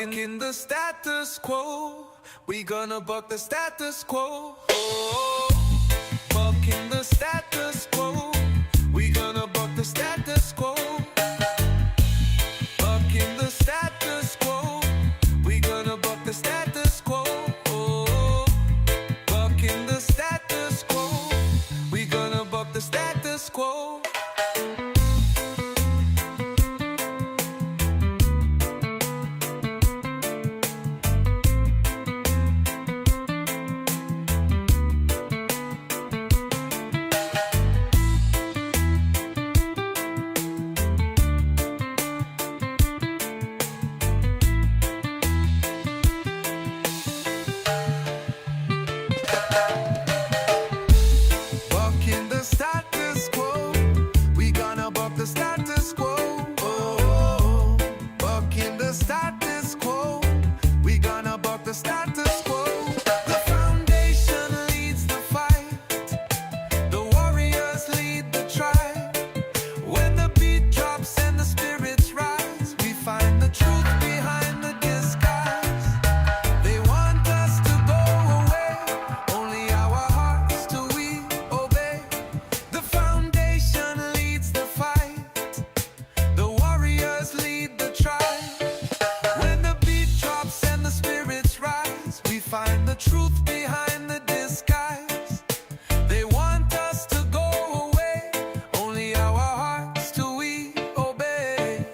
Bucking the status quo. We gonna buck the status quo. Oh, bucking the status quo. We gonna buck the status quo. Bucking the status quo. We gonna buck the status quo. Oh, bucking the status quo. We gonna buck the status quo. Bucking the status quo. We gonna buck the status quo. Oh, bucking the status quo. We gonna buck the status quo. The foundation leads the fight. The warriors lead the tribe. When the beat drops and the spirits rise, we find the truth behind the disguise. They want us to go away, only our hearts do we obey. The foundation leads the fight. The warriors lead the tribe. When the beat drops and the spirits rise, we find the truth behind the disguise. They want us to go away, only our hearts do we obey.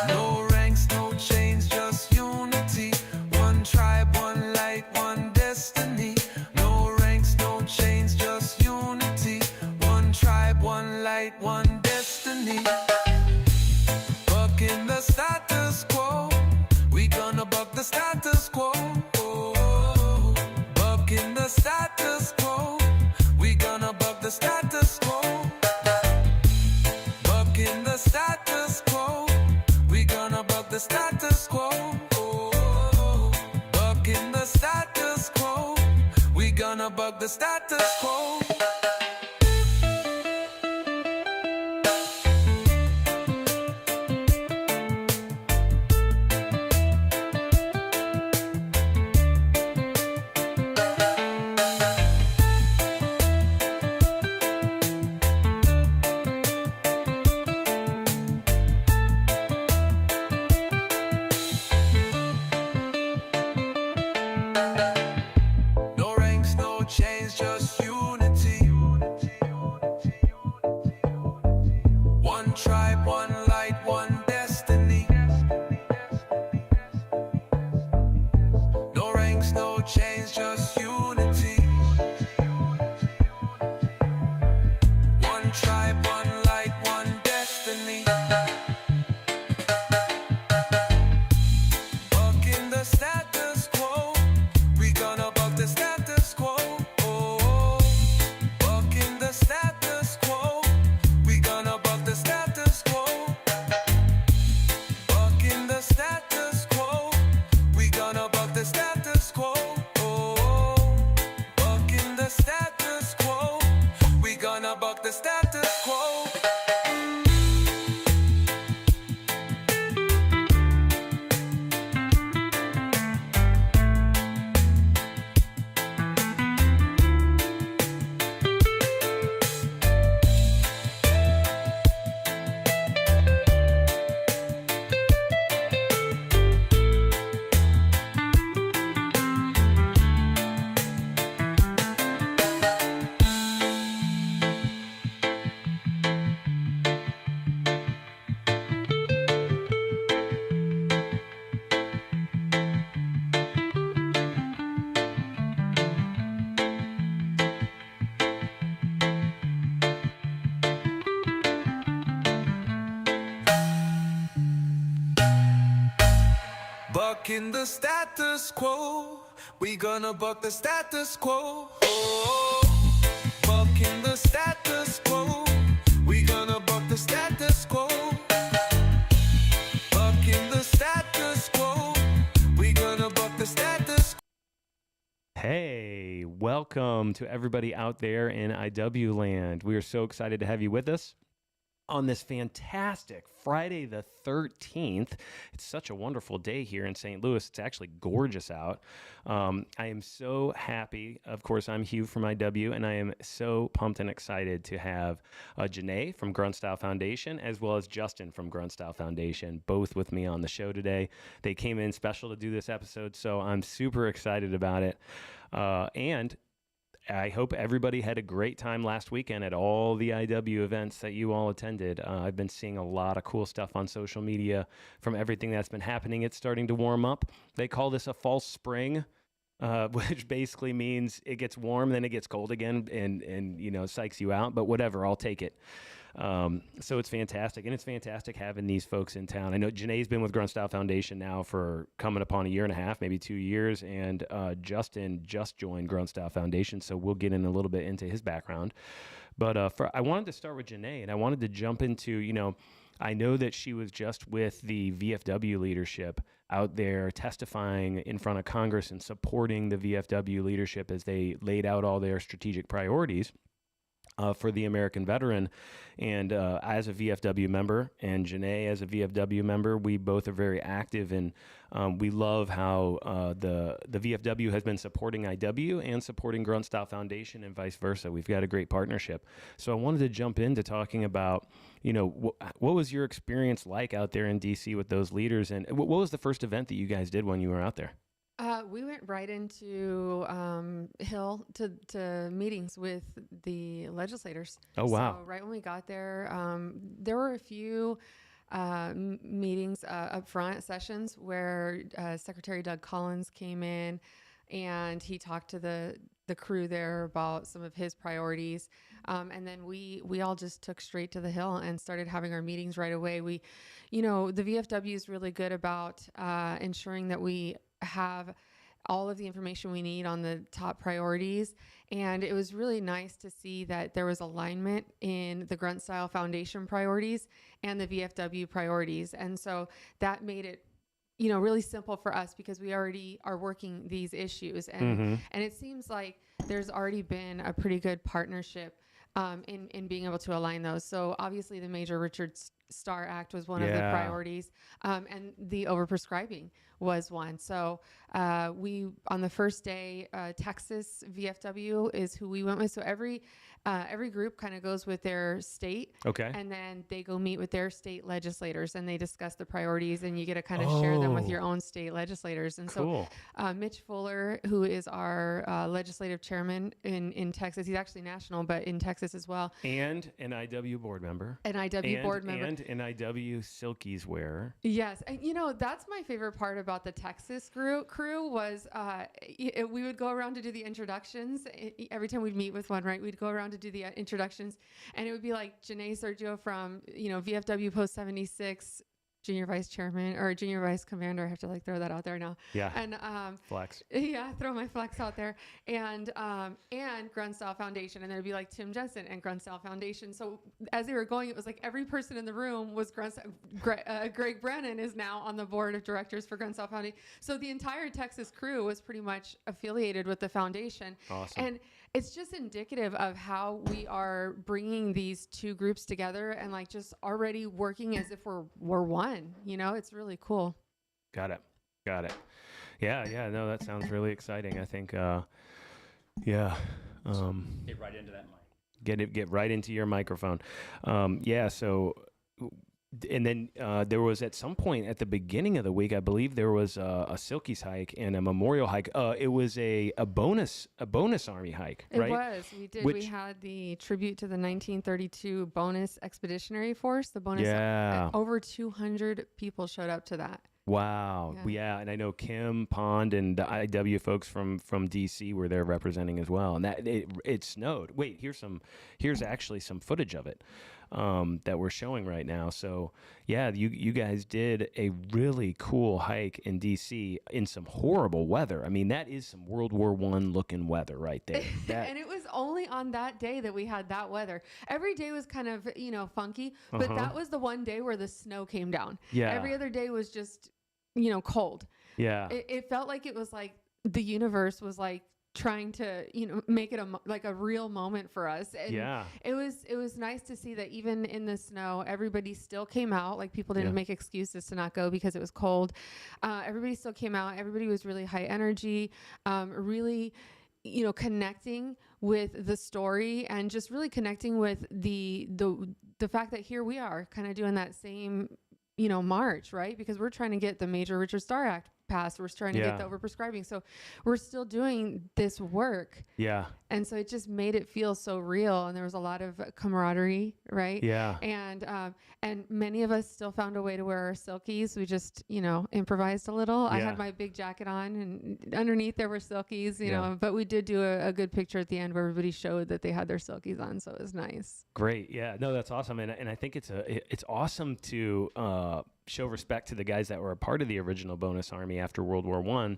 No ranks, no chains, just unity. One tribe, one light, one destiny. No ranks, no chains, just unity. One tribe, one light, one destiny. Bucking the status quo. We gonna buck the status quo. Oh, bucking the status quo. We gonna buck the status quo. Bucking the status quo. We gonna buck the status quo. Oh, bucking the status quo. We gonna buck the status quo. No ranks, no chains, just unity. One tribe, one light, one destiny. No ranks, no chains, just unity. One tribe, one light, one destiny. Bucking the status quo. We gonna buck the status quo. Oh, bucking the status quo. We gonna buck the status quo. Bucking the status quo. We gonna buck the status quo. Oh, bucking the status quo. We gonna buck the status quo. Bucking the status quo. We gonna buck the status quo. Oh, bucking the status quo. We gonna buck the status quo. Bucking the status quo. We gonna buck the status quo. Hey, welcome to everybody out there in IW land. We are so excited to have you with us. on this fantastic Friday the 13th. It's such a wonderful day here in St. Louis. It's actually gorgeous out. I am so happy. Of course, I'm Hugh from IW, and I am so pumped and excited to have Janae from Grunt Style Foundation, as well as Justin from Grunt Style Foundation, both with me on the show today. They came in special to do this episode, so I'm super excited about it. And I hope everybody had a great time last weekend at all the IW events that you all attended. I've been seeing a lot of cool stuff on social media from everything that's been happening. It's starting to warm up. They call this a false spring, which basically means it gets warm, then it gets cold again, and psychs you out. But whatever, I'll take it. So it's fantastic, and it's fantastic having these folks in town. I know Janae's been with Grunt Style Foundation now for coming upon a year and a half, maybe 2 years, and Justin just joined Grunt Style Foundation, so we'll get in a little bit into his background. But I wanted to start with Janae, and I wanted to jump into, I know that she was just with the VFW leadership out there testifying in front of Congress and supporting the VFW leadership as they laid out all their strategic priorities for the American veteran. And as a VFW member, and Janae as a VFW member, we both are very active, and we love how the VFW has been supporting IW and supporting Grunt Style Foundation and vice versa. We've got a great partnership. So I wanted to jump into talking about, what was your experience like out there in DC with those leaders, and what was the first event that you guys did when you were out there? We went right into Hill to meetings with the legislators. Oh, wow. So right when we got there, there were a few meetings up front, sessions, where Secretary Doug Collins came in and he talked to the crew there about some of his priorities. And then we all just took straight to the Hill and started having our meetings right away. The VFW is really good about ensuring that we have all of the information we need on the top priorities. And it was really nice to see that there was alignment in the Grunt Style Foundation priorities and the VFW priorities. And so that made it, really simple for us because we already are working these issues. And it seems like there's already been a pretty good partnership in being able to align those. So obviously the Major Richard Starr Act was one of the priorities, and the overprescribing was one. So we, on the first day, Texas VFW is who we went with. So every group kind of goes with their state, and then they go meet with their state legislators and they discuss the priorities, and you get to kind of share them with your own state legislators. And cool. So Mitch Fuller, who is our legislative chairman in Texas, he's actually national, but in Texas as well. And an IW board member. An IW board member. And an IW Silkies wearer. Yes. And, that's my favorite part about the Texas crew was we would go around to do the introductions. Every time we'd meet with one, right, we'd go around to do the introductions, and it would be like Janae Sergio from, VFW Post 76, junior vice chairman or junior vice commander. I have to throw that out there now. Yeah. And flex. Yeah, throw my flex out there. And Grunt Style Foundation, and there'd be Tim Jensen and Grunt Style Foundation. So as they were going, it was like every person in the room was Greg Brennan is now on the board of directors for Grunt Style Foundation. So the entire Texas crew was pretty much affiliated with the foundation. Awesome. And it's just indicative of how we are bringing these two groups together and just already working as if we're one. It's really cool. Got it. Yeah. No, that sounds really exciting. I think, Get right into that mic. Get right into your microphone. So, and then there was at some point at the beginning of the week, I believe there was a Silkies hike and a memorial hike. It was a bonus Army hike, right? It was. We did. We had the tribute to the 1932 bonus expeditionary force. The bonus. Yeah. Over 200 people showed up to that. Wow. Yeah. And I know Kim Pond and the IW folks from DC were there representing as well. And that it snowed. Wait, here's actually some footage of it that we're showing right now. So yeah, you guys did a really cool hike in DC in some horrible weather. I mean, that is some World War I looking weather right there. And it was only on that day that we had that weather. Every day was kind of, funky, but that was the one day where the snow came down. Yeah. Every other day was just, cold. Yeah. It felt like it was like the universe was trying to, make it like a real moment for us. And Yeah. it was nice to see that even in the snow, everybody still came out. Like, people didn't Yeah. make excuses to not go because it was cold. Everybody still came out. Everybody was really high energy, really, connecting with the story, and just really connecting with the fact that here we are kind of doing that same, march, right? Because we're trying to get the Major Richard Starr Act passed. We're trying to Yeah. get the overprescribing. So we're still doing this work. Yeah. And so it just made it feel so real. And there was a lot of camaraderie, right? Yeah. And many of us still found a way to wear our silkies. We just, improvised a little. I Yeah. had my big jacket on, and underneath there were silkies, Yeah. but we did do a good picture at the end where everybody showed that they had their silkies on. So it was nice. Great. Yeah. No, that's awesome. And I think it's awesome to show respect to the guys that were a part of the original bonus army after World War I,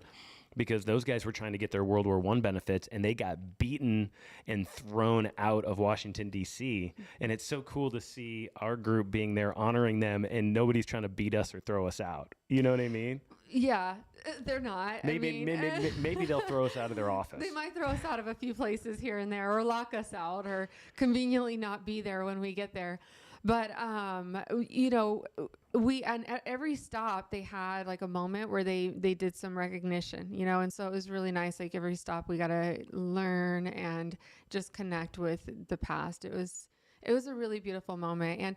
because those guys were trying to get their World War I benefits, and they got beaten and thrown out of Washington, D.C. And it's so cool to see our group being there honoring them, and nobody's trying to beat us or throw us out. You know what I mean? Yeah, they're not. Maybe they'll throw us out of their office. They might throw us out of a few places here and there, or lock us out, or conveniently not be there when we get there. But, and at every stop they had like a moment where they did some recognition, and so it was really nice. Like, every stop we got to learn and just connect with the past. It was a really beautiful moment. And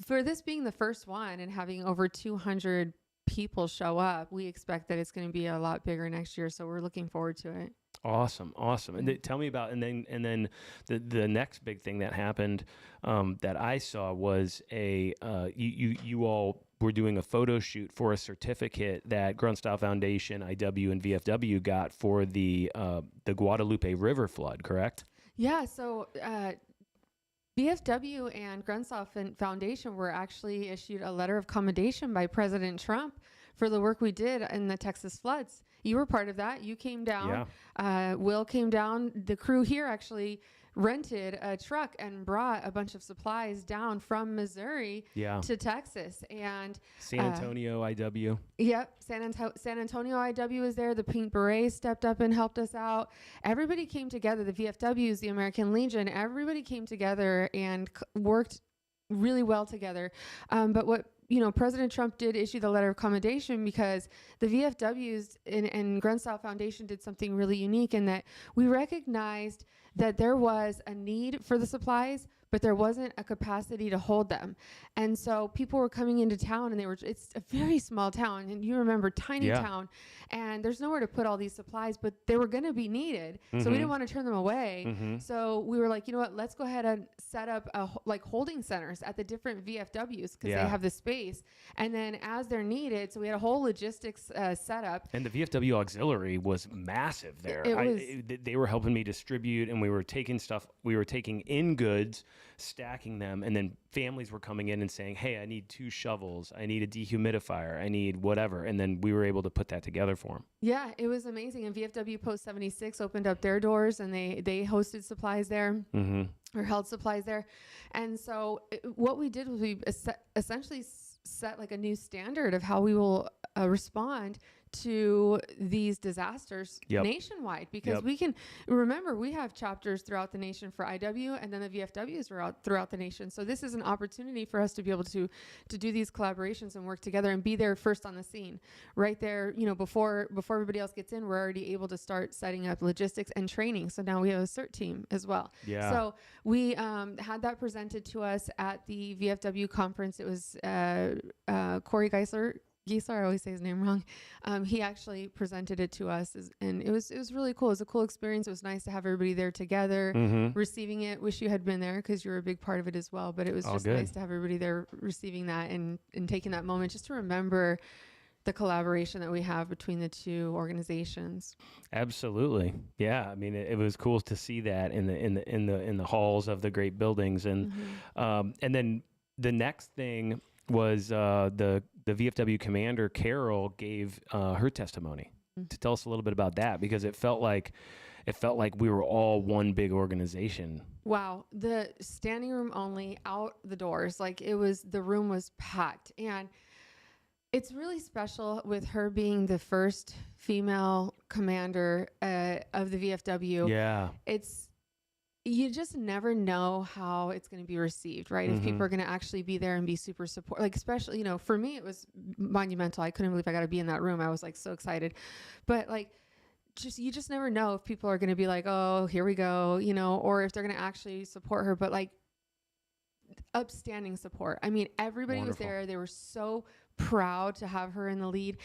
for this being the first one and having over 200 people show up, we expect that it's going to be a lot bigger next year. So we're looking forward to it. Awesome. And tell me about, and then the next big thing that happened that I saw was you all were doing a photo shoot for a certificate that Grunt Style Foundation, IW, and VFW got for the Guadalupe River flood, correct? Yeah. So VFW and Grunt Style Foundation were actually issued a letter of commendation by President Trump for the work we did in the Texas floods. You were part of that. You came down. Yeah. Will came down. The crew here actually rented a truck and brought a bunch of supplies down from Missouri to Texas. And San Antonio IW. Yep. San Antonio IW was there. The Pink Berets stepped up and helped us out. Everybody came together. The VFWs, the American Legion, everybody came together and worked really well together. But what President Trump did issue the letter of commendation because the VFWs and Grunt Style Foundation did something really unique in that we recognized that there was a need for the supplies, but there wasn't a capacity to hold them. And so people were coming into town, and it's a very small town, and you remember, tiny town, and there's nowhere to put all these supplies, but they were going to be needed. Mm-hmm. So we didn't want to turn them away. Mm-hmm. So we were like, you know what, let's go ahead and set up holding centers at the different VFWs because they have the space. And then as they're needed, so we had a whole logistics setup. And the VFW auxiliary was massive there. They were helping me distribute, and we were taking in goods, stacking them, and then families were coming in and saying, hey, I need 2 shovels, I need a dehumidifier, I need whatever. And then we were able to put that together for them. Yeah, it was amazing. And VFW Post 76 opened up their doors, and they hosted supplies there. Mm-hmm. Or held supplies there. And so what we did was we essentially set like a new standard of how we will respond to these disasters nationwide, because we can remember we have chapters throughout the nation for IW, and then the VFWs are out throughout the nation. So this is an opportunity for us to be able to do these collaborations and work together and be there first on the scene, right there. Before everybody else gets in, we're already able to start setting up logistics and training. So now we have a CERT team as well. Yeah. So we had that presented to us at the VFW conference. It was Corey Geisler, I always say his name wrong. He actually presented it to us, and it was really cool. It was a cool experience. It was nice to have everybody there together, receiving it. Wish you had been there because you were a big part of it as well. But it was just nice to have everybody there receiving that and taking that moment just to remember the collaboration that we have between the two organizations. Absolutely. Yeah. I mean, it was cool to see that in the halls of the great buildings. And and then the next thing was the VFW commander, Carol, gave her testimony to tell us a little bit about that, because it felt like we were all one big organization. Wow. The standing room only, out the doors. Like, the room was packed. And It's really special with her being the first female commander of the VFW. Yeah. It's you just never know how it's going to be received, right? If people are going to actually be there and be super support, like especially, for me, it was monumental. I couldn't believe I got to be in that room. I was like so excited, but like, you just never know if people are going to be like, oh, here we go, or if they're going to actually support her. But like, upstanding support. I mean, everybody Wonderful. was there. They were so proud to have her in the lead.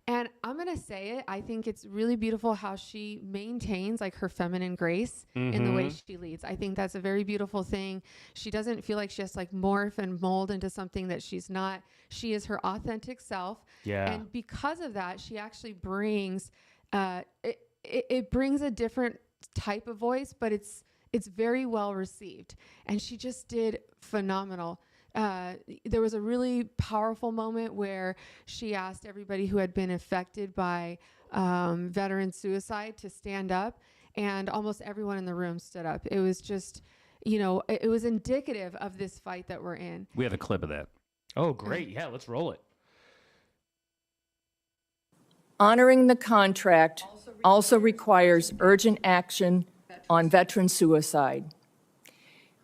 And I'm going to say it. I think it's really beautiful how she maintains like her feminine grace in the way she leads. I think that's a very beautiful thing. She doesn't feel like she has to like morph and mold into something that she's not. She is her authentic self. Yeah. And because of that, she actually brings, it brings a different type of voice, but it's very well received. And she just did phenomenal. There was a really powerful moment where she asked everybody who had been affected by veteran suicide to stand up, and almost everyone in the room stood up. It was just, it was indicative of this fight that we're in. We have a clip of that. Oh, great. Yeah, let's roll it. Honoring the contract also requires urgent action on veteran suicide.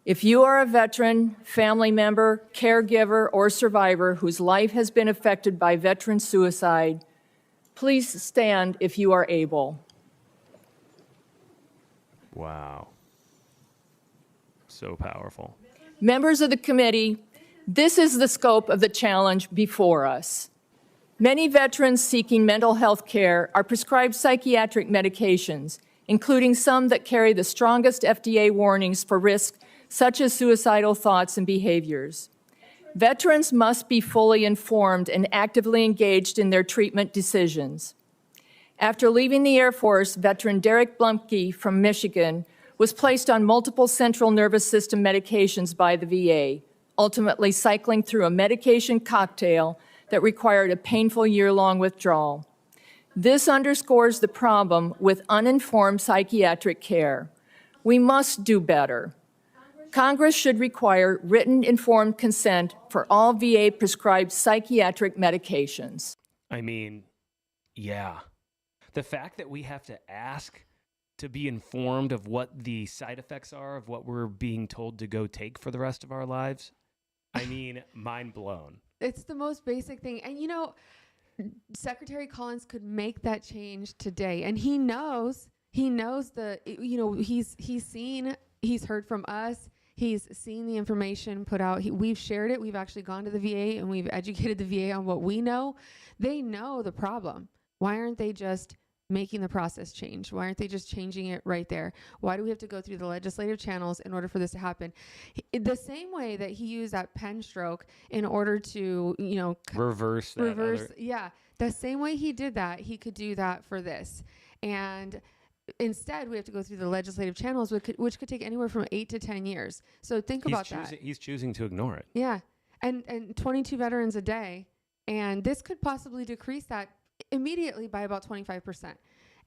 If you are a veteran, family member, caregiver, or survivor whose life has been affected by veteran suicide, please stand if you are able. Wow. So powerful. Members of the committee, this is the scope of the challenge before us. Many veterans seeking mental health care are prescribed psychiatric medications, including some that carry the strongest FDA warnings for risk, such as suicidal thoughts and behaviors. Veterans must be fully informed and actively engaged in their treatment decisions. After leaving the Air Force, veteran Derek Blumke from Michigan was placed on multiple central nervous system medications by the VA, ultimately cycling through a medication cocktail that required a painful year-long withdrawal. This underscores the problem with uninformed psychiatric care. We must do better. Congress should require written informed consent for all VA-prescribed psychiatric medications. I mean, yeah. The fact that we have to ask to be informed of what the side effects are of what we're being told to go take for the rest of our lives, I mean, mind blown. It's the most basic thing. And Secretary Collins could make that change today. And he knows he's heard from us. He's seen the information put out. We've shared it. We've actually gone to the VA and we've educated the VA on what we know. They know the problem. Why aren't they just making the process change? Why aren't they just changing it right there? Why do we have to go through the legislative channels in order for this to happen? The same way that he used that pen stroke in order to, Reverse that. Yeah. The same way he did that, he could do that for this. And instead, we have to go through the legislative channels, which could take anywhere from 8 to 10 years. So think about that. He's choosing to ignore it. Yeah. And 22 veterans a day. And this could possibly decrease that immediately by about 25%.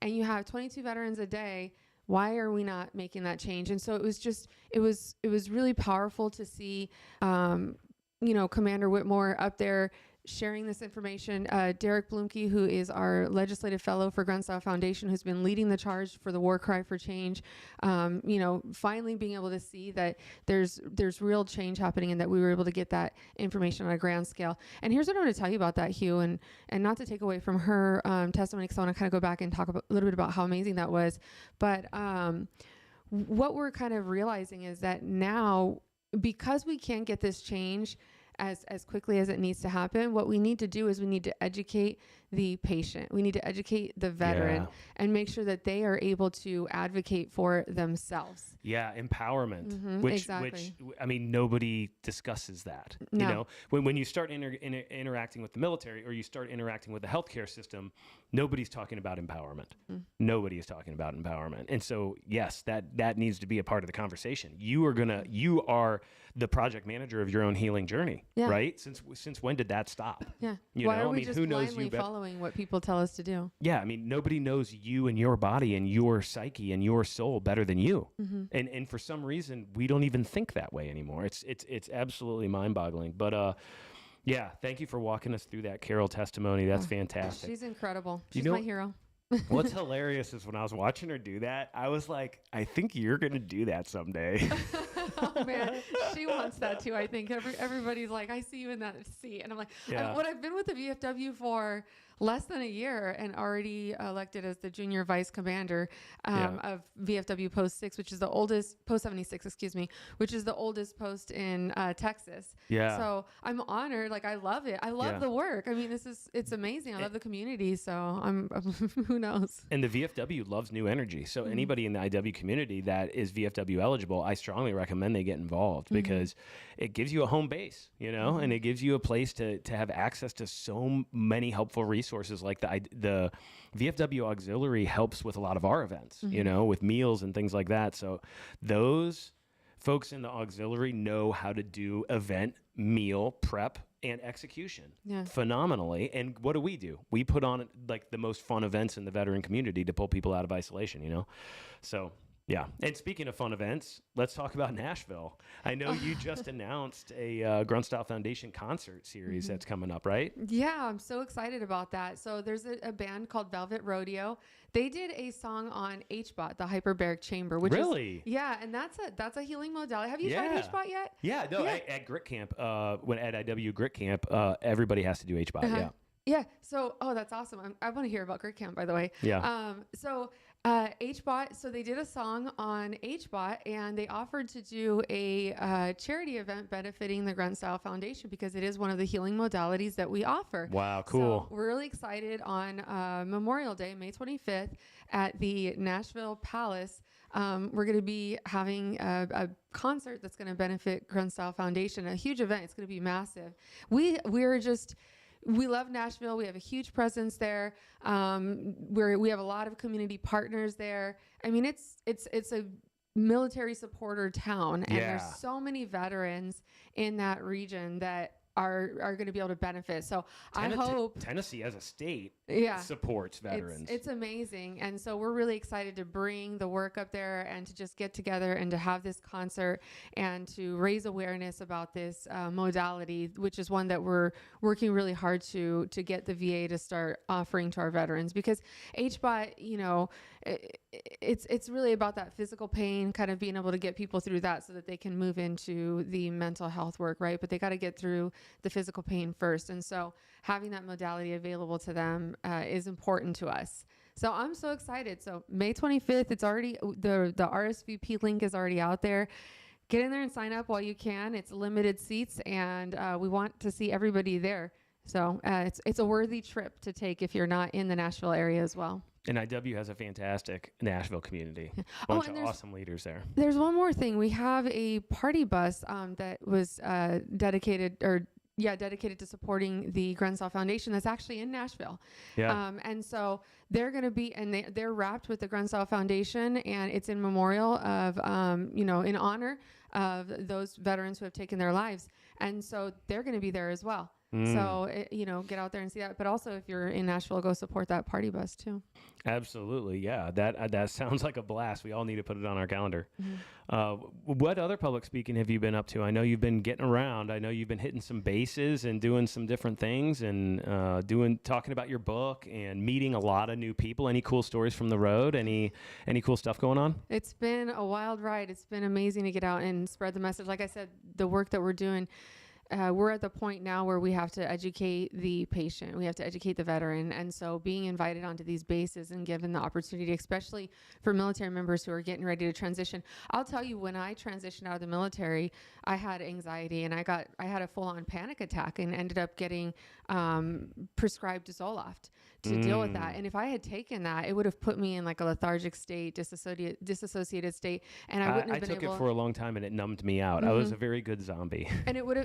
And you have 22 veterans a day. Why are we not making that change? And so it was really powerful to see, Commander Whitmore up there sharing this information. Derek Blumke, who is our legislative fellow for Grunt Foundation, who's been leading the charge for the war cry for change, finally being able to see that there's real change happening and that we were able to get that information on a grand scale. And here's what I'm going to tell you about that, Hugh, and not to take away from her testimony, because I want to kind of go back and talk a little bit about how amazing that was. But what we're kind of realizing is that now, because we can't get this change as quickly as it needs to happen, what we need to do is we need to educate the patient. We need to educate the veteran and make sure that they are able to advocate for themselves. Yeah, empowerment, Exactly. which I mean, nobody discusses that. No. When you start interacting with the military or you start interacting with the healthcare system, nobody's talking about empowerment. Nobody is talking about empowerment. And so, yes, that needs to be a part of the conversation. You are the project manager of your own healing journey, right? Since when did that stop? Yeah. Why are we just who knows blindly you better? following what people tell us to do? Yeah, I mean, nobody knows you and your body and your psyche and your soul better than you. And for some reason, we don't even think that way anymore. It's absolutely mind-boggling. But Yeah, thank you for walking us through that Carol testimony. That's fantastic. She's incredible. You She's know- my hero. What's hilarious is when I was watching her do that, I was like, I think you're going to do that someday. Oh man, she wants that too. I think everybody's like, I see you in that seat, and I'm like, Yeah. I've been with the VFW for less than a year and already elected as the junior vice commander of VFW Post 6, which is the oldest Post 76, excuse me, which is the oldest post in Texas. Yeah. So I'm honored. Like I love it. I love Yeah. the work. I mean, it's amazing. I love the community. So I'm who knows. And the VFW loves new energy. So anybody in the IW community that is VFW eligible, I strongly recommend they get involved because it gives you a home base, you know, and it gives you a place to have access to so many helpful resources. Like the VFW auxiliary helps with a lot of our events, you know, with meals and things like that. So those folks in the auxiliary know how to do event, meal, prep, and execution phenomenally. And what do? We put on like the most fun events in the veteran community to pull people out of isolation, you know? So yeah. And speaking of fun events, let's talk about Nashville. I know you just announced a Grunt Style Foundation concert series that's coming up, right? Yeah, I'm so excited about that. So there's a band called Velvet Rodeo. They did a song on HBOT, the hyperbaric chamber, which Really? and that's a healing modality. Have you tried Yeah. HBOT yet? Yeah, no, Yeah. At Grit Camp, when at IW Grit Camp, everybody has to do HBOT, yeah. Yeah. So, that's awesome. I want to hear about Grit Camp, by the way. Yeah. HBOT, so they did a song on HBOT and they offered to do a charity event benefiting the Grunt Style Foundation because it is one of the healing modalities that we offer. Wow, cool. So we're really excited on Memorial Day, May 25th at the Nashville Palace. We're going to be having a concert that's going to benefit Grunt Style Foundation, a huge event. It's going to be massive. We love Nashville. We have a huge presence there. We have a lot of community partners there. I mean, it's a military supporter town, and there's so many veterans in that region that are going to be able to benefit. So I hope Tennessee as a state Yeah. supports veterans. It's amazing. And so we're really excited to bring the work up there and to just get together and to have this concert and to raise awareness about this modality, which is one that we're working really hard to get the VA to start offering to our veterans, because HBOT, you know, it's really about that physical pain, kind of being able to get people through that so that they can move into the mental health work, right? But they got to get through the physical pain first. And so having that modality available to them is important to us. So I'm so excited. So May 25th, it's already, the RSVP link is already out there. Get in there and sign up while you can. It's limited seats, and we want to see everybody there. So it's a worthy trip to take if you're not in the Nashville area as well. And IW has a fantastic Nashville community. Bunch of awesome leaders there. There's one more thing. We have a party bus that was dedicated to supporting the Grunt Style Foundation that's actually in Nashville. Yeah. And so they're going to be, and they're wrapped with the Grunt Style Foundation, and it's in memorial of, in honor of those veterans who have taken their lives. And so they're going to be there as well. So, get out there and see that. But also, if you're in Nashville, go support that party bus too. Absolutely. Yeah. That sounds like a blast. We all need to put it on our calendar. What other public speaking have you been up to? I know you've been getting around. I know you've been hitting some bases and doing some different things and talking about your book and meeting a lot of new people. Any cool stories from the road? Any cool stuff going on? It's been a wild ride. It's been amazing to get out and spread the message. Like I said, the work that we're doing, we're at the point now where we have to educate the patient. We have to educate the veteran. And so being invited onto these bases and given the opportunity, especially for military members who are getting ready to transition. I'll tell you, when I transitioned out of the military, I had anxiety and I had a full-on panic attack and ended up getting prescribed Zoloft to deal with that. And if I had taken that, it would have put me in like a lethargic state, disassociated state. And I wouldn't have been able. I took it for a long time and it numbed me out. I was a very good zombie. And it would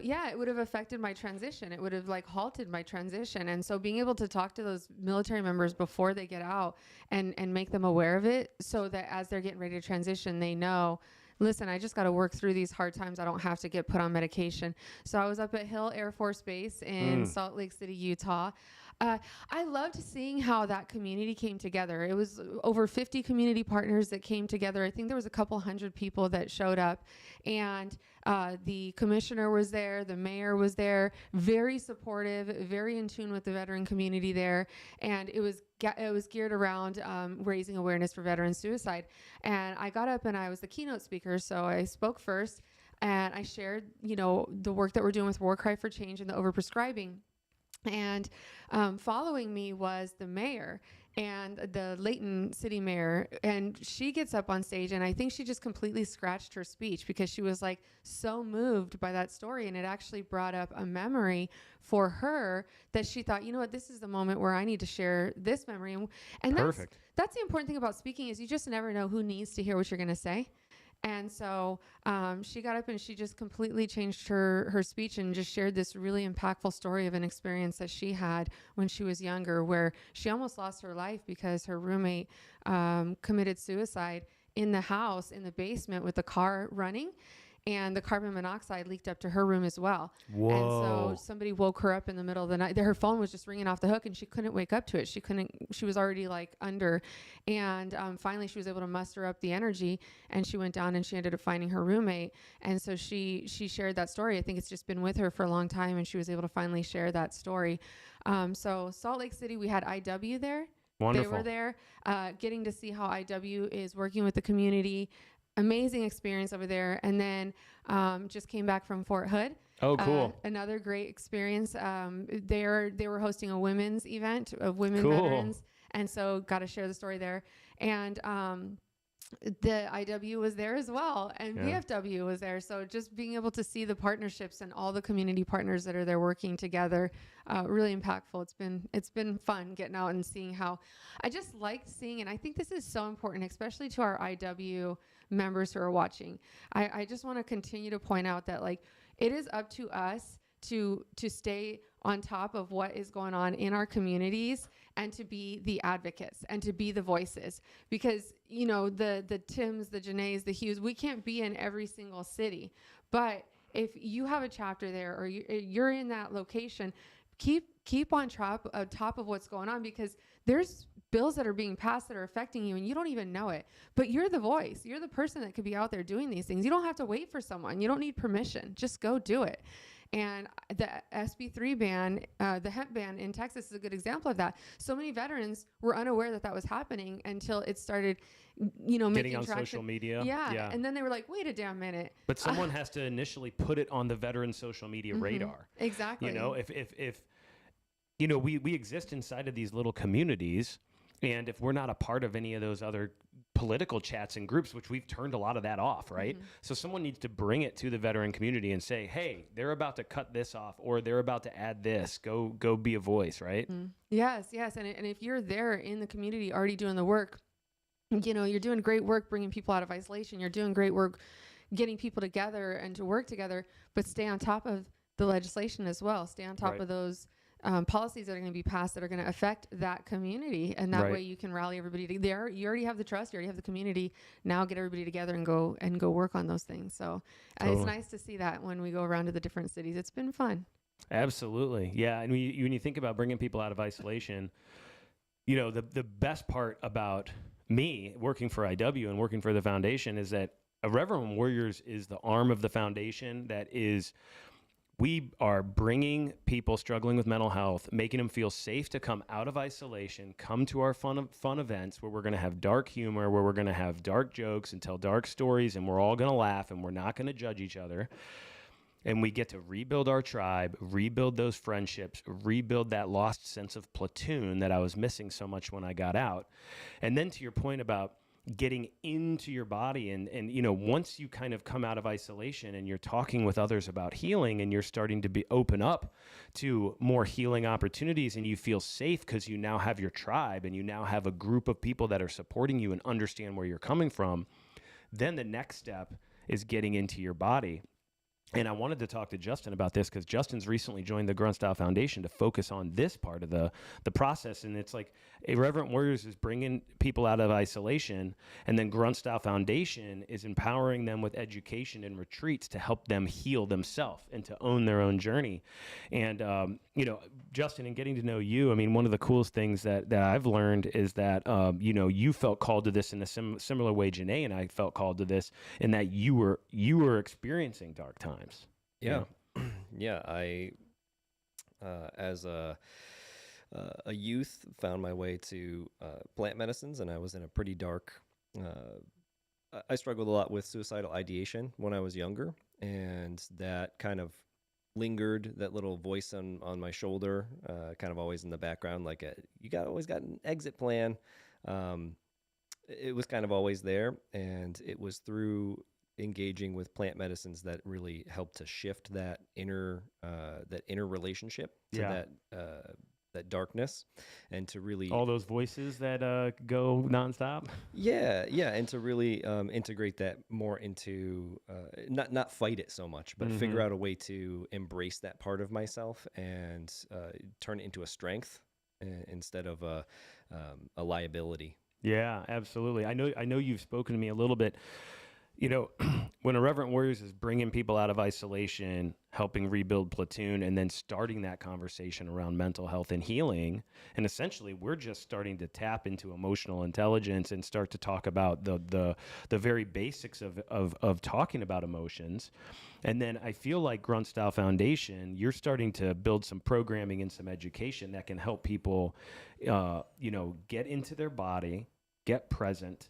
have affected my transition. It would have like halted my transition. And so being able to talk to those military members before they get out and make them aware of it, so that as they're getting ready to transition, they know, listen, I just got to work through these hard times. I don't have to get put on medication. So I was up at Hill Air Force Base in Salt Lake City, Utah. I loved seeing how that community came together. It was over 50 community partners that came together. I think there was a couple hundred people that showed up, and the commissioner was there, the mayor was there, very supportive, very in tune with the veteran community there, and it was geared around raising awareness for veteran suicide. And I got up and I was the keynote speaker, so I spoke first, and I shared, the work that we're doing with War Cry for Change and the overprescribing. And following me was the mayor and the Layton city mayor. And she gets up on stage, and I think she just completely scratched her speech because she was like so moved by that story. And it actually brought up a memory for her that she thought, you know what, this is the moment where I need to share this memory. And Perfect. that's the important thing about speaking, is you just never know who needs to hear what you're going to say. And so she got up and she just completely changed her speech and just shared this really impactful story of an experience that she had when she was younger, where she almost lost her life because her roommate committed suicide in the house, in the basement, with the car running. And the carbon monoxide leaked up to her room as well. Whoa. And so somebody woke her up in the middle of the night. Her phone was just ringing off the hook and she couldn't wake up to it. She was already like under. And finally she was able to muster up the energy, and she went down and she ended up finding her roommate. And so she shared that story. I think it's just been with her for a long time, and she was able to finally share that story. So Salt Lake City, we had IW there. Wonderful. They were there, getting to see how IW is working with the community. Amazing experience over there. And then just came back from Fort Hood. Oh, cool. Another great experience. They were hosting a women's event of women Cool. veterans, and so got to share the story there. And the IW was there as well, and Yeah. VFW was there. So just being able to see the partnerships and all the community partners that are there working together, really impactful. It's been fun getting out and seeing how. I just liked seeing, and I think this is so important, especially to our IW members who are watching. I just want to continue to point out that, like, it is up to us to stay on top of what is going on in our communities, and to be the advocates and to be the voices, because the Tims, the Janaes, the Hughes, we can't be in every single city, but if you have a chapter there, or you're in that location, keep on top of what's going on, because there's bills that are being passed that are affecting you and you don't even know it, but you're the voice. You're the person that could be out there doing these things. You don't have to wait for someone. You don't need permission. Just go do it. And the SB3 ban, the hemp ban in Texas, is a good example of that. So many veterans were unaware that was happening until it started, Getting making on traction. social media. Yeah. And then they were like, wait a damn minute. But someone has to initially put it on the veteran social media radar. Exactly. If we exist inside of these little communities, and if we're not a part of any of those other political chats and groups, which we've turned a lot of that off, right? So someone needs to bring it to the veteran community and say, hey, they're about to cut this off, or they're about to add this. Go be a voice, right? Yes. And if you're there in the community already doing the work, you're doing great work bringing people out of isolation. You're doing great work getting people together and to work together, but stay on top of the legislation as well. Stay on top Right. of those policies that are going to be passed that are going to affect that community. And that Right. way you can rally everybody there. You already have the trust. You already have the community. Now get everybody together and go work on those things. So Totally. it's nice to see that when we go around to the different cities. It's been fun. Absolutely. Yeah. And when you think about bringing people out of isolation, the best part about me working for IW and working for the foundation is that Reverend Warriors is the arm of the foundation that is, we are bringing people struggling with mental health, making them feel safe to come out of isolation, come to our fun events where we're going to have dark humor, where we're going to have dark jokes and tell dark stories, and we're all going to laugh and we're not going to judge each other. And we get to rebuild our tribe, rebuild those friendships, rebuild that lost sense of platoon that I was missing so much when I got out. And then to your point about getting into your body and once you kind of come out of isolation and you're talking with others about healing and you're starting to open up to more healing opportunities, and you feel safe because you now have your tribe and you now have a group of people that are supporting you and understand where you're coming from, then the next step is getting into your body. And I wanted to talk to Justin about this because Justin's recently joined the Grunt Style Foundation to focus on this part of the process. And it's like Irreverent Warriors is bringing people out of isolation, and then Grunt Style Foundation is empowering them with education and retreats to help them heal themselves and to own their own journey. And, Justin, in getting to know you, I mean, one of the coolest things that I've learned is that, you felt called to this in a similar way Janae and I felt called to this, in that you were experiencing dark times. Yeah. Yeah. I, as a youth, found my way to plant medicines, and I was in a pretty dark, I struggled a lot with suicidal ideation when I was younger, and that kind of lingered, that little voice on my shoulder, kind of always in the background, like always got an exit plan. It was kind of always there, and it was through engaging with plant medicines that really helped to shift that inner relationship to that darkness, and to really all those voices that go nonstop. Yeah, and to really integrate that more into not fight it so much, but figure out a way to embrace that part of myself and turn it into a strength instead of a liability. Yeah, absolutely. I know you've spoken to me a little bit. When Irreverent Warriors is bringing people out of isolation, helping rebuild Platoon, and then starting that conversation around mental health and healing, and essentially we're just starting to tap into emotional intelligence and start to talk about the very basics of talking about emotions. And then I feel like Grunt Style Foundation, you're starting to build some programming and some education that can help people, get into their body, get present.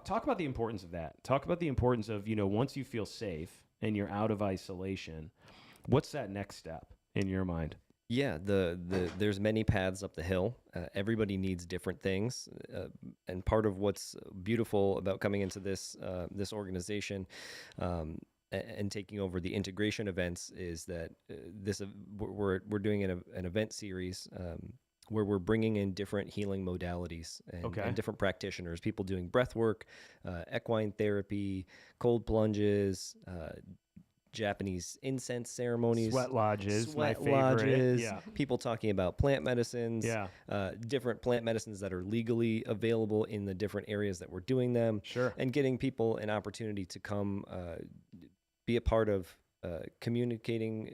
Talk about the importance of that. Talk about the importance of, once you feel safe and you're out of isolation, what's that next step in your mind? Yeah, there's many paths up the hill. Everybody needs different things, and part of what's beautiful about coming into this organization and taking over the integration events is that we're doing an event series. Where we're bringing in different healing modalities and different practitioners, people doing breath work, equine therapy, cold plunges, Japanese incense ceremonies, sweat lodges, my favorite. Yeah. People talking about plant medicines, different plant medicines that are legally available in the different areas that we're doing them, and getting people an opportunity to come be a part of communicating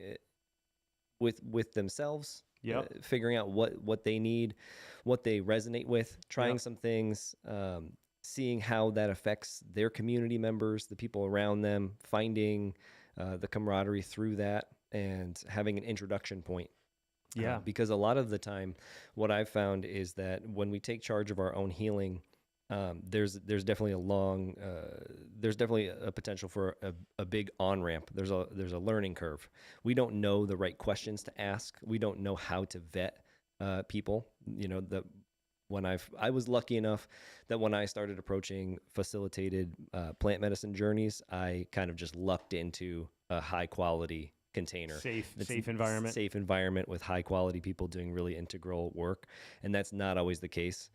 with themselves. Figuring out what they need, what they resonate with, trying some things, seeing how that affects their community members, the people around them, finding the camaraderie through that, and having an introduction point. Because a lot of the time, what I've found is that when we take charge of our own healing, there's definitely there's definitely a potential for a big on-ramp. There's a learning curve. We don't know the right questions to ask. We don't know how to vet people. I was lucky enough that when I started approaching facilitated plant medicine journeys, I kind of just lucked into a high quality container. Safe environment with high quality people doing really integral work. And that's not always the case.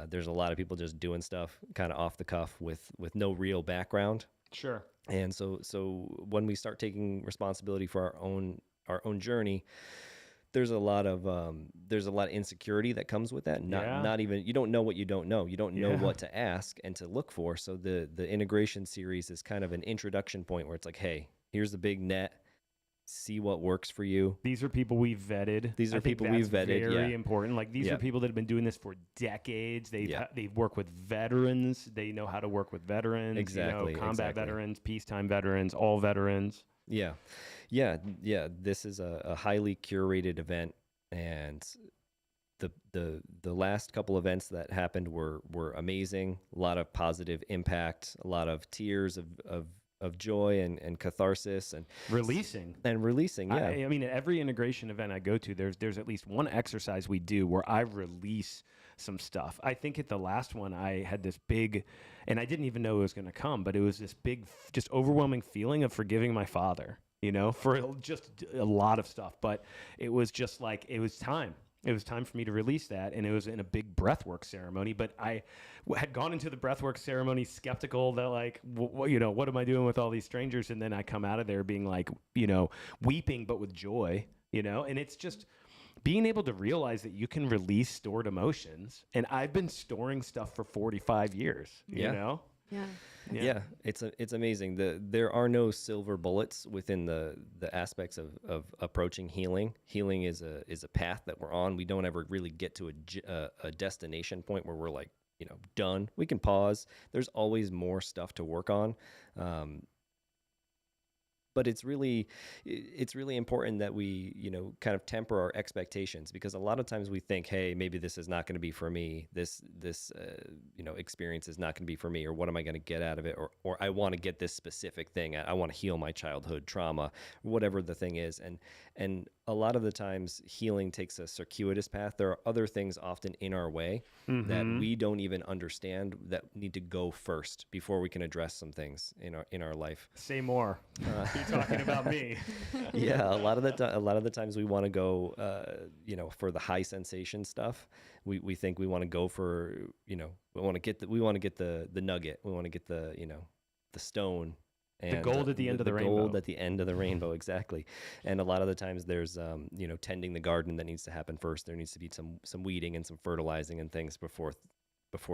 There's a lot of people just doing stuff kind of off the cuff with no real background. Sure. And so when we start taking responsibility for our own journey, there's a lot of insecurity that comes with that. Not even, you don't know what you don't know. You don't know what to ask and to look for. So the integration series is kind of an introduction point where it's like, hey, here's the big net. See what works for you. These are people we've vetted. Very important. Like these are people that have been doing this for decades. They've worked with veterans. They know how to work with veterans. Exactly. Combat veterans, peacetime veterans, all veterans. Yeah. This is a highly curated event, and the last couple events that happened were amazing. A lot of positive impact. A lot of tears of joy and catharsis and releasing. Yeah. I mean, at every integration event I go to, there's at least one exercise we do where I release some stuff. I think at the last one I had this big, and I didn't even know it was going to come, but it was this big, just overwhelming feeling of forgiving my father, for just a lot of stuff. But it was just like, it was time. It was time for me to release that, and it was in a big breathwork ceremony. But I had gone into the breathwork ceremony skeptical that, like, what am I doing with all these strangers? And then I come out of there being like, weeping, but with joy, and it's just being able to realize that you can release stored emotions. And I've been storing stuff for 45 years, you know? Yeah. It's amazing. There are no silver bullets within the aspects of approaching healing. Healing is a path that we're on. We don't ever really get to a destination point where we're like, done. We can pause. There's always more stuff to work on. But it's really important that we, kind of temper our expectations, because a lot of times we think, hey, maybe this is not going to be for me. This experience is not going to be for me, or what am I going to get out of it? Or I want to get this specific thing. I want to heal my childhood trauma, whatever the thing is. And a lot of the times healing takes a circuitous path. There are other things often in our way that we don't even understand that need to go first before we can address some things in our life. Say more. You're talking about me. Yeah, a lot of the times we want to go, for the high sensation stuff. We think we want to go for, we want to get the nugget. We want to get the stone. And the gold at the end of the rainbow. The gold at the end of the rainbow, exactly. And a lot of the times there's, tending the garden that needs to happen first. There needs to be some weeding and some fertilizing and things before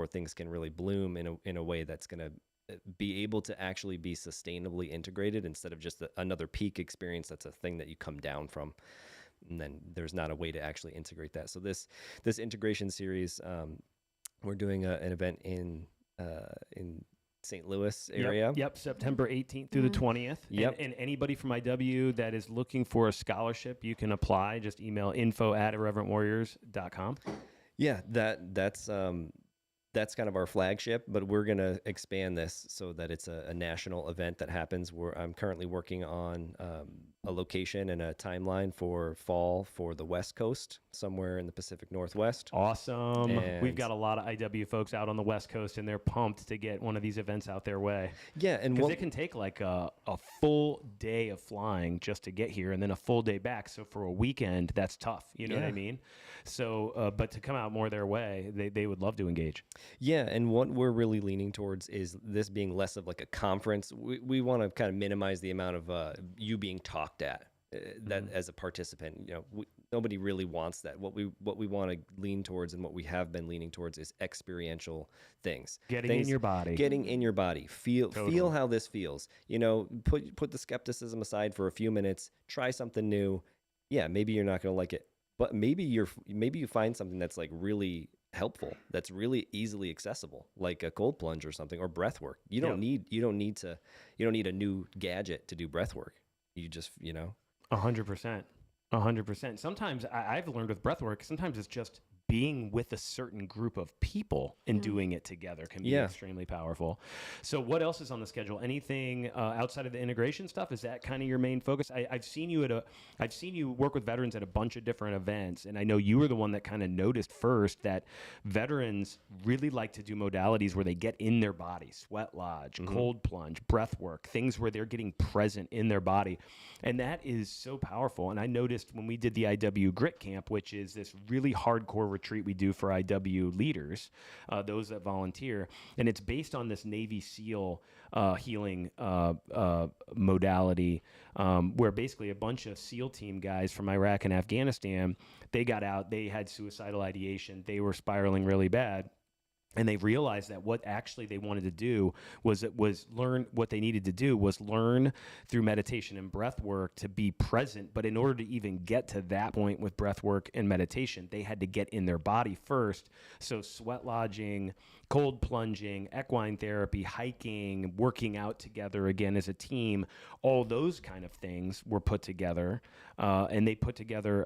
things can really bloom in a way that's going to be able to actually be sustainably integrated, instead of just another peak experience that's a thing that you come down from. And then there's not a way to actually integrate that. So this integration series, we're doing an event in St. Louis area. Yep. September 18th through the 20th. Yep. And anybody from IW that is looking for a scholarship, you can apply. Just email info@irreverentwarriors.com. Yeah, that's kind of our flagship, but we're going to expand this so that it's a national event that happens. I'm currently working on a location and a timeline for fall for the West Coast, somewhere in the Pacific Northwest. Awesome. And we've got a lot of IW folks out on the West Coast, and they're pumped to get one of these events out their way. Yeah, and because it can take like a full day of flying just to get here, and then a full day back. So for a weekend, that's tough. You know what I mean? So, but to come out more their way, they would love to engage. Yeah, and what we're really leaning towards is this being less of like a conference. We want to kind of minimize the amount of you being talked at that as a participant. Nobody really wants that. What we want to lean towards, and what we have been leaning towards, is experiential things. Getting in your body. Feel how this feels. Put the skepticism aside for a few minutes. Try something new. Yeah, maybe you're not going to like it, but maybe you find something that's like really helpful, that's really easily accessible, like a cold plunge or something, or breath work. You don't need a new gadget to do breath work. You just 100%. Sometimes I've learned with breath work, sometimes it's just being with a certain group of people and doing it together can be extremely powerful. So what else is on the schedule? Anything outside of the integration stuff? Is that kind of your main focus? I've seen you work with veterans at a bunch of different events, and I know you were the one that kind of noticed first that veterans really like to do modalities where they get in their body: sweat lodge, cold plunge, breath work, things where they're getting present in their body. And that is so powerful. And I noticed when we did the IW Grit Camp, which is this really hardcore retreat we do for IW leaders, those that volunteer, and it's based on this Navy SEAL healing modality, where basically a bunch of SEAL team guys from Iraq and Afghanistan, they got out, they had suicidal ideation, they were spiraling really bad. And they realized that what actually they wanted to do was learn through meditation and breath work to be present. But in order to even get to that point with breath work and meditation, they had to get in their body first. So sweat lodging, cold plunging, equine therapy, hiking, working out together again as a team, all those kind of things were put together. And they put together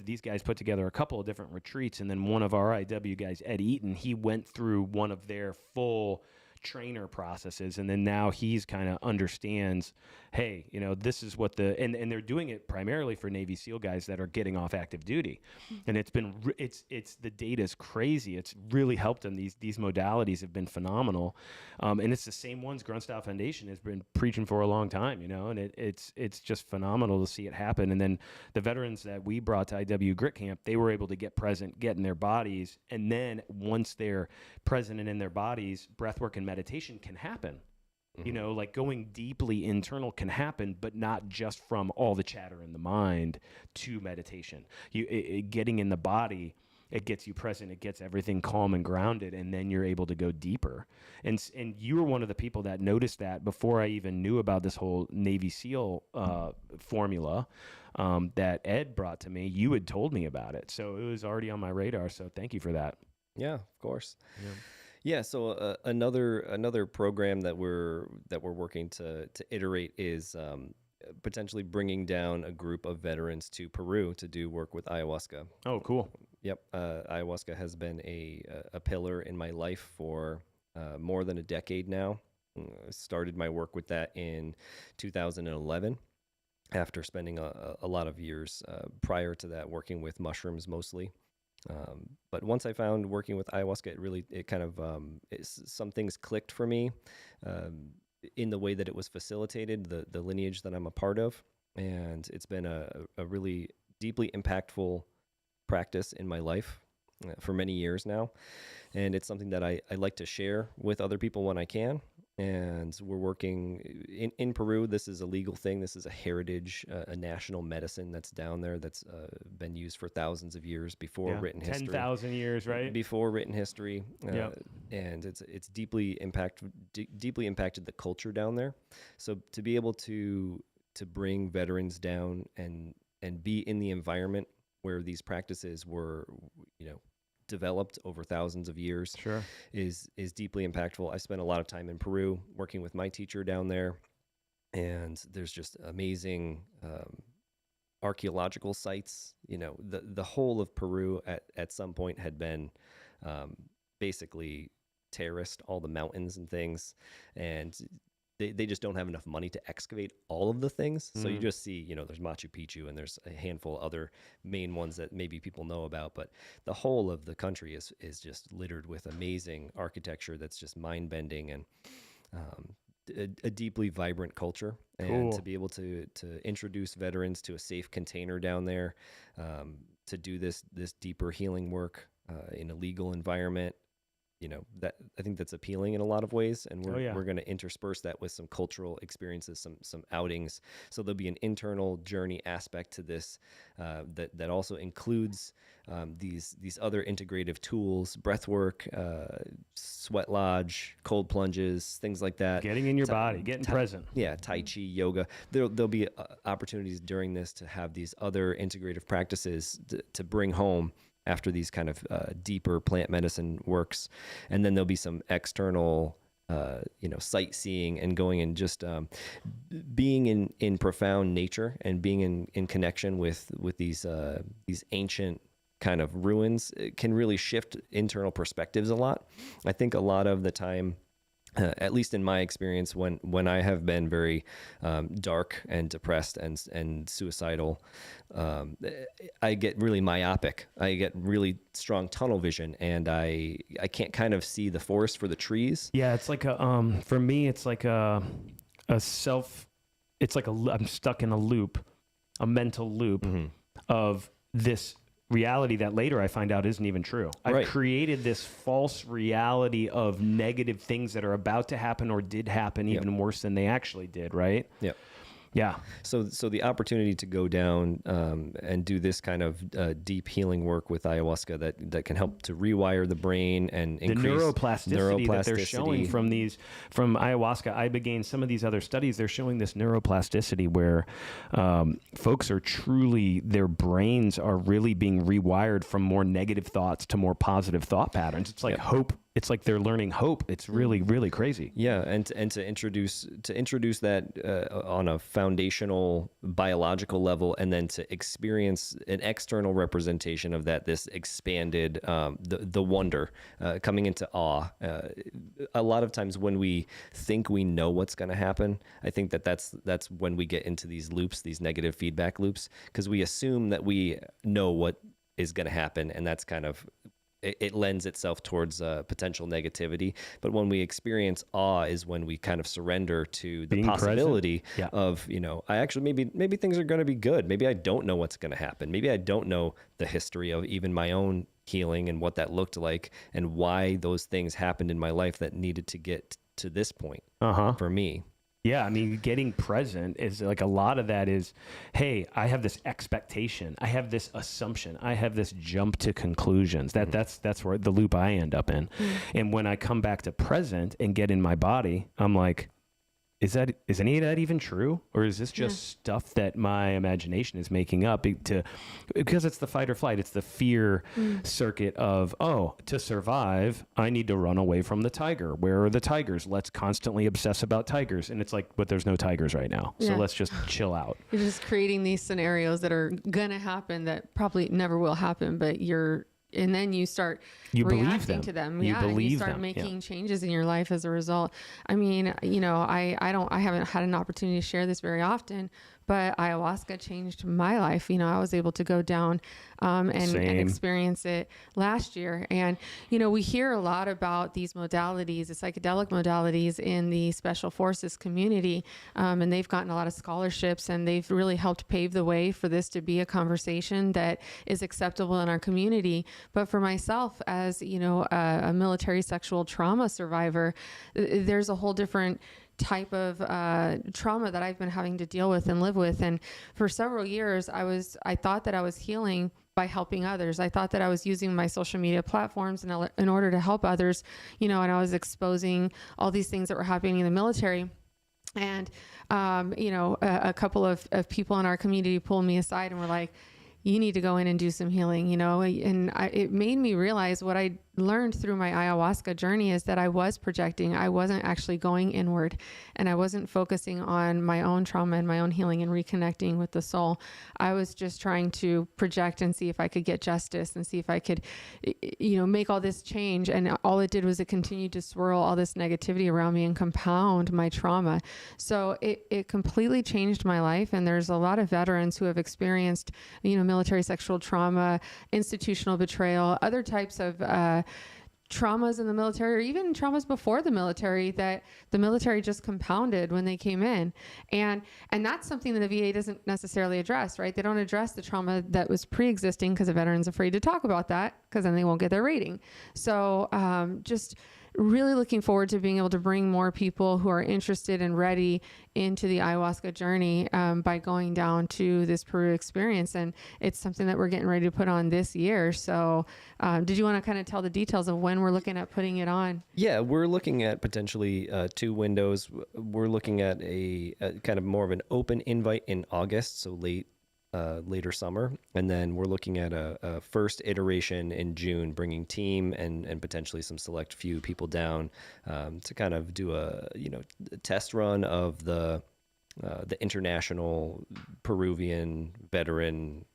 these guys put together a couple of different retreats. And then one of our IW guys, Ed Eaton, he went through one of their full trainer processes, and then now he's kind of understands, hey, you know, this is what and they're doing it primarily for Navy SEAL guys that are getting off active duty, and it's been it's the data's crazy. It's really helped them. These modalities have been phenomenal, and it's the same ones Grunt Style Foundation has been preaching for a long time, you know, and it's just phenomenal to see it happen. And then the veterans that we brought to IW Grit Camp, they were able to get present, get in their bodies, and then once they're present and in their bodies, breathwork and meditation can happen. You know, like going deeply internal can happen, but not just from all the chatter in the mind to meditation. Getting in the body, it gets you present, it gets everything calm and grounded, and then you're able to go deeper. And you were one of the people that noticed that before I even knew about this whole Navy SEAL formula that Ed brought to me. You had told me about it, so it was already on my radar. So thank you for that. Yeah, of course. Yeah. So another program that we're working to iterate is potentially bringing down a group of veterans to Peru to do work with ayahuasca. Oh, cool. Yep. Ayahuasca has been a pillar in my life for more than a decade now. I started my work with that in 2011 after spending a lot of years prior to that working with mushrooms mostly. But once I found working with ayahuasca, some things clicked for me in the way that it was facilitated, the lineage that I'm a part of. And it's been a really deeply impactful practice in my life for many years now. And it's something that I like to share with other people when I can. And we're working in Peru. This is a legal thing. This is a heritage, a national medicine that's down there that's been used for thousands of years before written history. 10,000 years, right? Before written history. And it's deeply impacted the culture down there. So to be able to bring veterans down and be in the environment where these practices were, you know, developed over thousands of years is deeply impactful. I spent a lot of time in Peru working with my teacher down there, and there's just amazing archaeological sites. You know, the whole of Peru at some point had been basically terraced, all the mountains and things, and they just don't have enough money to excavate all of the things. So you just see, you know, there's Machu Picchu and there's a handful of other main ones that maybe people know about, but the whole of the country is just littered with amazing architecture that's just mind-bending and a deeply vibrant culture. And to be able to introduce veterans to a safe container down there, to do this deeper healing work in a legal environment, you know, that I think that's appealing in a lot of ways, and we're going to intersperse that with some cultural experiences, some outings. So there'll be an internal journey aspect to this that also includes these other integrative tools, breath work, sweat lodge, cold plunges, things like that. Getting in your body, getting present. Yeah, Tai Chi, yoga. There'll be opportunities during this to have these other integrative practices to bring home after these kind of deeper plant medicine works. And then there'll be some external, sigsightseeing and going and just being in profound nature and being in connection with these ancient kind of ruins. It can really shift internal perspectives a lot. I think a lot of the time, at least in my experience, when I have been very dark and depressed and suicidal, I get really myopic. I get really strong tunnel vision, and I can't kind of see the forest for the trees. Yeah, it's like for me, it's like I'm stuck in a loop, a mental loop of this reality that later I find out isn't even true. I've created this false reality of negative things that are about to happen or did happen even worse than they actually did, right? Yep. Yeah. So the opportunity to go down and do this kind of deep healing work with ayahuasca that can help to rewire the brain and increase the neuroplasticity that they're showing from ayahuasca, ibogaine, some of these other studies, they're showing this neuroplasticity where folks are truly, their brains are really being rewired from more negative thoughts to more positive thought patterns. It's like hope it's like they're learning hope. It's really, really crazy. Yeah, and to introduce that on a foundational biological level, and then to experience an external representation of that, this expanded the wonder coming into awe. A lot of times when we think we know what's going to happen, I think that's when we get into these loops, these negative feedback loops, because we assume that we know what is going to happen, and that's kind of it lends itself towards potential negativity. But when we experience awe is when we kind of surrender to the possibility of, I actually, maybe things are going to be good. Maybe I don't know what's going to happen. Maybe I don't know the history of even my own healing and what that looked like and why those things happened in my life that needed to get to this point for me. Yeah, I mean, getting present is like a lot of that is, hey, I have this expectation, I have this assumption, I have this jump to conclusions. That's where the loop I end up in. And when I come back to present and get in my body, I'm like, is any of that even true? Or is this just stuff that my imagination is making up because it's the fight or flight. It's the fear circuit of, to survive, I need to run away from the tiger. Where are the tigers? Let's constantly obsess about tigers. And it's like, but there's no tigers right now. So let's just chill out. You're just creating these scenarios that are going to happen that probably never will happen, but and then you start reacting to them. And you start making changes in your life as a result. I mean, I haven't had an opportunity to share this very often, but ayahuasca changed my life. I was able to go down and experience it last year. And, we hear a lot about these modalities, the psychedelic modalities in the special forces community. And they've gotten a lot of scholarships, and they've really helped pave the way for this to be a conversation that is acceptable in our community. But for myself, as, a military sexual trauma survivor, there's a whole different type of trauma that I've been having to deal with and live with. And for several years, I thought that I was healing by helping others. I thought that I was using my social media platforms in order to help others, and I was exposing all these things that were happening in the military. And, a couple of people in our community pulled me aside and were like, you need to go in and do some healing, and it made me realize what I learned through my ayahuasca journey is that I was projecting. I wasn't actually going inward, and I wasn't focusing on my own trauma and my own healing and reconnecting with the soul. I was just trying to project and see if I could get justice and see if I could, make all this change. And all it did was it continued to swirl all this negativity around me and compound my trauma. So it completely changed my life. And there's a lot of veterans who have experienced, military sexual trauma, institutional betrayal, other types of traumas in the military, or even traumas before the military that the military just compounded when they came in. And that's something that the VA doesn't necessarily address, right? They don't address the trauma that was pre-existing because the veteran's afraid to talk about that because then they won't get their rating. So just really looking forward to being able to bring more people who are interested and ready into the ayahuasca journey by going down to this Peru experience. And it's something that we're getting ready to put on this year. So did you want to kind of tell the details of when we're looking at putting it on? Yeah, we're looking at potentially 2 windows. We're looking at a kind of more of an open invite in August, so later summer, and then we're looking at a first iteration in June, bringing team and potentially some select few people down to kind of do a test run of the international Peruvian veteran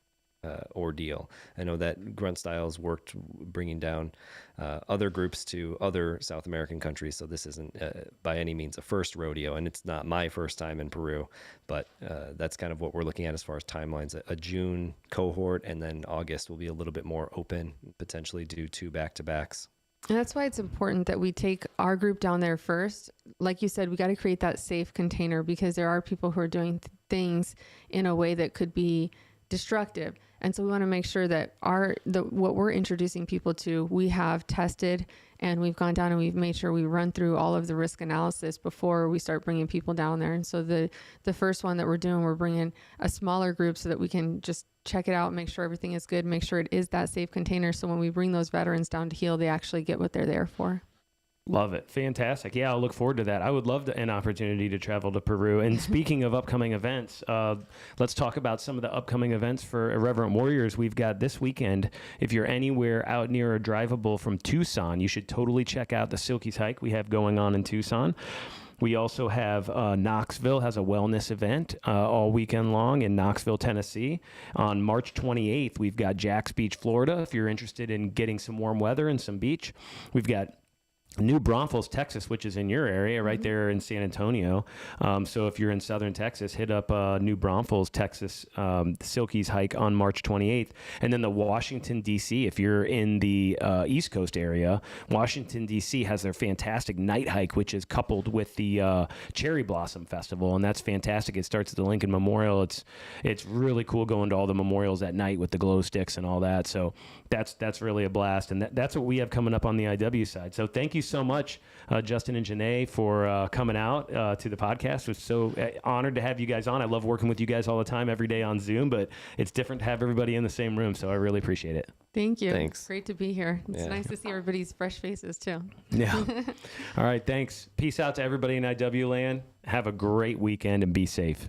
ordeal. I know that Grunt Styles worked bringing down other groups to other South American countries, so this isn't by any means a first rodeo, and it's not my first time in Peru, but that's kind of what we're looking at as far as timelines. A June cohort, and then August will be a little bit more open, potentially do 2 back-to-backs. And that's why it's important that we take our group down there first. Like you said, we got to create that safe container, because there are people who are doing things in a way that could be destructive. And so we want to make sure that what we're introducing people to, we have tested, and we've gone down and we've made sure we run through all of the risk analysis before we start bringing people down there. And so the first one that we're doing, we're bringing a smaller group so that we can just check it out, make sure everything is good, make sure it is that safe container. So when we bring those veterans down to heal, they actually get what they're there for. Love it. Fantastic. Yeah, I'll look forward to that. I would love an opportunity to travel to Peru. And speaking of upcoming events, let's talk about some of the upcoming events for Irreverent Warriors. We've got this weekend. If you're anywhere out near or drivable from Tucson, you should totally check out the Silkies hike we have going on in Tucson. We also have Knoxville has a wellness event all weekend long in Knoxville, Tennessee. On March 28th, we've got Jax Beach, Florida. If you're interested in getting some warm weather and some beach, we've got New Braunfels, Texas, which is in your area, right there in San Antonio. So if you're in southern Texas, hit up New Braunfels, Texas, Silkies hike on March 28th. And then the Washington, D.C., if you're in the East Coast area, Washington, D.C. has their fantastic night hike, which is coupled with the Cherry Blossom Festival, and that's fantastic. It starts at the Lincoln Memorial. It's really cool going to all the memorials at night with the glow sticks and all that. So that's really a blast, and that's what we have coming up on the IW side. So thank you so much, Justin and Janae, for coming out to the podcast. We're so honored to have you guys on. I love working with you guys all the time, every day on Zoom, but it's different to have everybody in the same room, so I really appreciate it. Thank you. Thanks. Great to be here. It's nice to see everybody's fresh faces, too. Yeah. All right, thanks. Peace out to everybody in IW land. Have a great weekend and be safe.